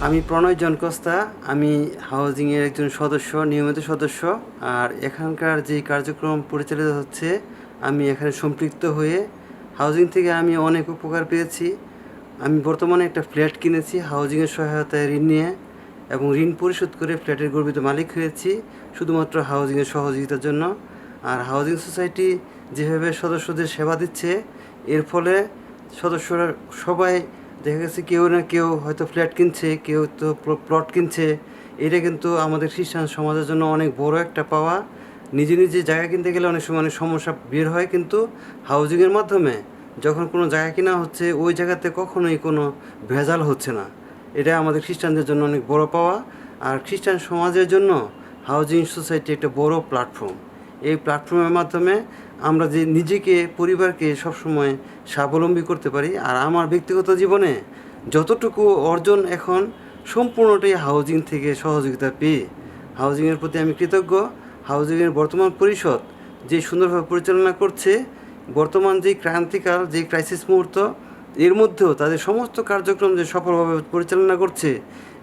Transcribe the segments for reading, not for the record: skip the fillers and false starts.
আমি প্রণয় জনকস্তা। আমি হাউজিংয়ের একজন সদস্য, নিয়মিত সদস্য। আর এখানকার যে কার্যক্রম পরিচালিত হচ্ছে আমি এখানে সম্পৃক্ত হয়ে হাউজিং থেকে আমি অনেক উপকার পেয়েছি। আমি বর্তমানে একটা ফ্ল্যাট কিনেছি হাউজিংয়ের সহায়তায় ঋণ নিয়ে, এবং ঋণ পরিশোধ করে ফ্ল্যাটের গর্বিত মালিক হয়েছি শুধুমাত্র হাউজিংয়ের সহযোগিতার জন্য। আর হাউজিং সোসাইটি যেভাবে সদস্যদের সেবা দিচ্ছে, এর ফলে সদস্যরা সবাই দেখা গেছে কেউ না কেউ হয়তো ফ্ল্যাট কিনছে, কেউ তো প্লট কিনছে। এটা কিন্তু আমাদের খ্রিস্টান সমাজের জন্য অনেক বড় একটা পাওয়া। নিজে নিজে জায়গা কিনতে গেলে অনেক সময় অনেক সমস্যা বের হয়, কিন্তু হাউজিংয়ের মাধ্যমে যখন কোনো জায়গা কেনা হচ্ছে ওই জায়গাতে কখনোই কোনো ভেজাল হচ্ছে না। এটা আমাদের খ্রিস্টানদের জন্য অনেক বড় পাওয়া। আর খ্রিস্টান সমাজের জন্য হাউজিং সোসাইটি একটা বড় প্ল্যাটফর্ম। এই প্ল্যাটফর্মের মাধ্যমে আমরা যে নিজেকে, পরিবারকে সবসময় স্বাবলম্বী করতে পারি। আর আমার ব্যক্তিগত জীবনে যতটুকু অর্জন এখন সম্পূর্ণটাই হাউজিং থেকে সহযোগিতা পেয়ে। হাউজিংয়ের প্রতি আমি কৃতজ্ঞ। হাউজিংয়ের বর্তমান পরিষদ যে সুন্দরভাবে পরিচালনা করছে, বর্তমান যে ক্রান্তিকাল, যে ক্রাইসিস মুহূর্ত, এর মধ্যেও তাদের সমস্ত কার্যক্রম যে সফলভাবে পরিচালনা করছে,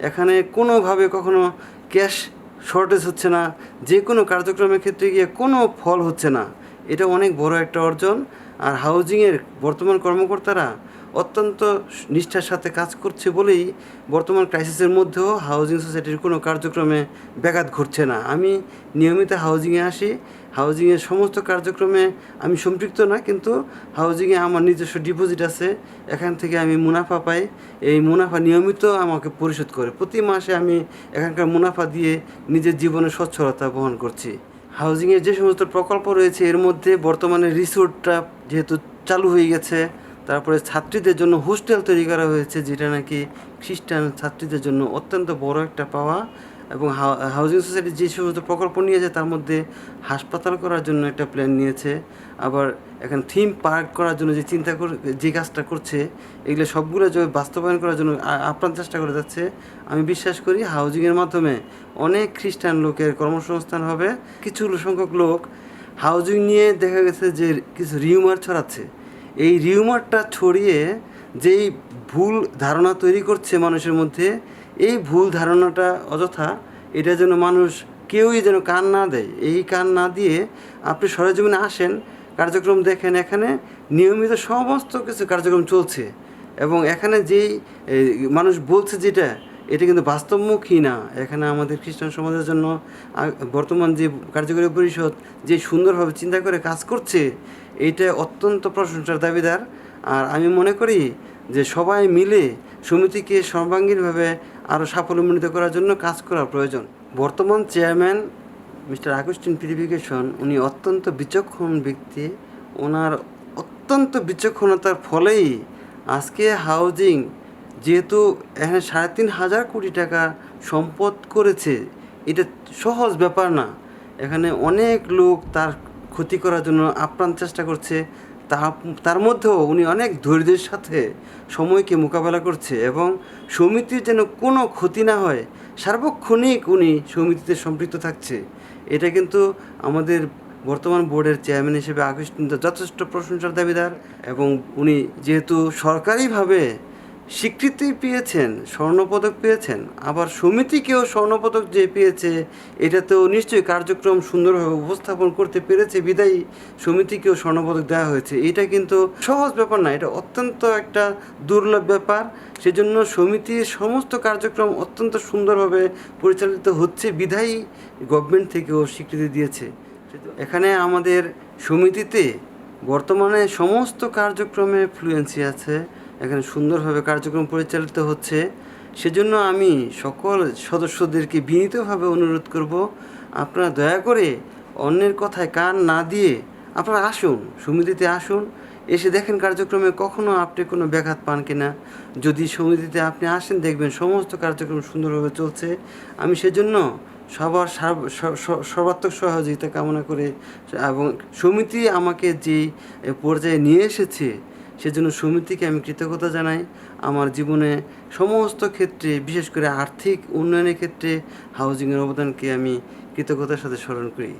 এখানে কোনোভাবে কখনো ক্যাশ শর্টেজ হচ্ছে না, যে কোনো কার্যক্রমের ক্ষেত্রে গিয়ে কোনো ফল হচ্ছে না। এটা অনেক বড় একটা অর্জন। আর হাউজিংয়ের বর্তমান কর্মকর্তারা অত্যন্ত নিষ্ঠার সাথে কাজ করছে বলেই বর্তমান ক্রাইসিসের মধ্যেও হাউজিং সোসাইটির কোনো কার্যক্রমে ব্যাঘাত ঘটছে না। আমি নিয়মিত হাউজিংয়ে আসি, হাউজিংয়ের সমস্ত কার্যক্রমে আমি সম্পৃক্ত না, কিন্তু হাউজিংয়ে আমার নিজস্ব ডিপোজিট আছে, এখান থেকে আমি মুনাফা পাই। এই মুনাফা নিয়মিত আমাকে পরিশোধ করে। প্রতি মাসে আমি এখানকার মুনাফা দিয়ে নিজের জীবনে সচ্ছলতা বহন করছি। হাউজিংয়ের যে সমস্ত প্রকল্প রয়েছে এর মধ্যে বর্তমানে রিসোর্টটা যেহেতু চালু হয়ে গেছে, তারপরে ছাত্রীদের জন্য হোস্টেল তৈরি করা হয়েছে, যেটা নাকি খ্রিস্টান ছাত্রীদের জন্য অত্যন্ত বড় একটা পাওয়া। এবং হাউজিং সোসাইটি যে সমস্ত প্রকল্প নিয়েছে তার মধ্যে হাসপাতাল করার জন্য একটা প্ল্যান নিয়েছে, আবার এখন থিম পার্ক করার জন্য যে কাজটা করছে, এগুলো সবগুলো যে বাস্তবায়ন করার জন্য আপ্রাণ চেষ্টা করে যাচ্ছে। আমি বিশ্বাস করি হাউজিংয়ের মাধ্যমে অনেক খ্রিস্টান লোকের কর্মসংস্থান হবে। কিছু সংখ্যক লোক হাউজিং নিয়ে দেখা গেছে যে কিছু রিউমার ছড়াচ্ছে। এই রিউমারটা ছড়িয়ে যেই ভুল ধারণা তৈরি করছে মানুষের মধ্যে, এই ভুল ধারণাটা অযথা, এটা যেন মানুষ কেউই যেন কান না দেয়। এই কান না দিয়ে আপনি সরেজমিনে আসেন, কার্যক্রম দেখেন। এখানে নিয়মিত সমস্ত কিছু কার্যক্রম চলছে, এবং এখানে যেই মানুষ বলছে যেটা, এটা কিন্তু বাস্তবমুখী না। এখানে আমাদের খ্রিস্টান সমাজের জন্য বর্তমান যে কার্যকরী পরিষদ যে সুন্দরভাবে চিন্তা করে কাজ করছে, এইটা অত্যন্ত প্রশংসার দাবিদার। আর আমি মনে করি যে সবাই মিলে সমিতিকে সর্বাঙ্গীনভাবে আরও সাফল্যমণ্ডিত করার জন্য কাজ করা প্রয়োজন। বর্তমান চেয়ারম্যান মিস্টার আগুস্টিন পিউরিফিকেশন, উনি অত্যন্ত বিচক্ষণ ব্যক্তি। ওনার অত্যন্ত বিচক্ষণতার ফলেই আজকে হাউজিং যেহেতু এখানে ৩,৫০০ কোটি টাকা সম্পদ করেছে, এটা সহজ ব্যাপার না। এখানে অনেক লোক তার ক্ষতি করার জন্য আপ্রাণ চেষ্টা করছে। তার মধ্যেও উনি অনেক ধৈর্যের সাথে সময়কে মোকাবেলা করছে, এবং সমিতির যেন কোনো ক্ষতি না হয় সার্বক্ষণিক উনি সমিতিতে সম্পৃক্ত থাকছে। এটা কিন্তু আমাদের বর্তমান বোর্ডের চেয়ারম্যান হিসেবে আগুস্টিন যথেষ্ট প্রশংসার দাবিদার। এবং উনি যেহেতু সরকারিভাবে স্বীকৃতি পেয়েছেন, স্বর্ণপদক পেয়েছেন, আবার সমিতিকেও স্বর্ণপদক যে পেয়েছে, এটাতেও নিশ্চয়ই কার্যক্রম সুন্দরভাবে উপস্থাপন করতে পেরেছে বিদায়ী সমিতিকেও স্বর্ণপদক দেওয়া হয়েছে। এটা কিন্তু সহজ ব্যাপার না, এটা অত্যন্ত একটা দুর্লভ ব্যাপার। সেজন্য সমিতির সমস্ত কার্যক্রম অত্যন্ত সুন্দরভাবে পরিচালিত হচ্ছে বিধায়ী গভর্নমেন্ট থেকেও স্বীকৃতি দিয়েছে। এখানে আমাদের সমিতিতে বর্তমানে সমস্ত কার্যক্রমে ফ্লুয়েন্সি আছে, এখানে সুন্দরভাবে কার্যক্রম পরিচালিত হচ্ছে। সেজন্য আমি সকল সদস্যদেরকে বিনীতভাবে অনুরোধ করব, আপনারা দয়া করে অন্যের কথায় কান না দিয়ে আপনারা আসুন, সমিতিতে আসুন, এসে দেখেন কার্যক্রমে কখনো আপনি কোনো ব্যাঘাত পান কিনা। যদি সমিতিতে আপনি আসেন, দেখবেন সমস্ত কার্যক্রম সুন্দরভাবে চলছে। আমি সেজন্য সবার সর্বাত্মক সহযোগিতা কামনা করে, এবং সমিতি আমাকে যে পর্যায়ে নিয়ে এসেছে সেজন্য সমিতিকে আমি কৃতজ্ঞতা জানাই। আমার জীবনে সমস্ত ক্ষেত্রে, বিশেষ করে আর্থিক উন্নয়নের ক্ষেত্রে হাউজিংয়ের অবদানকে আমি কৃতজ্ঞতার সাথে স্মরণ করি।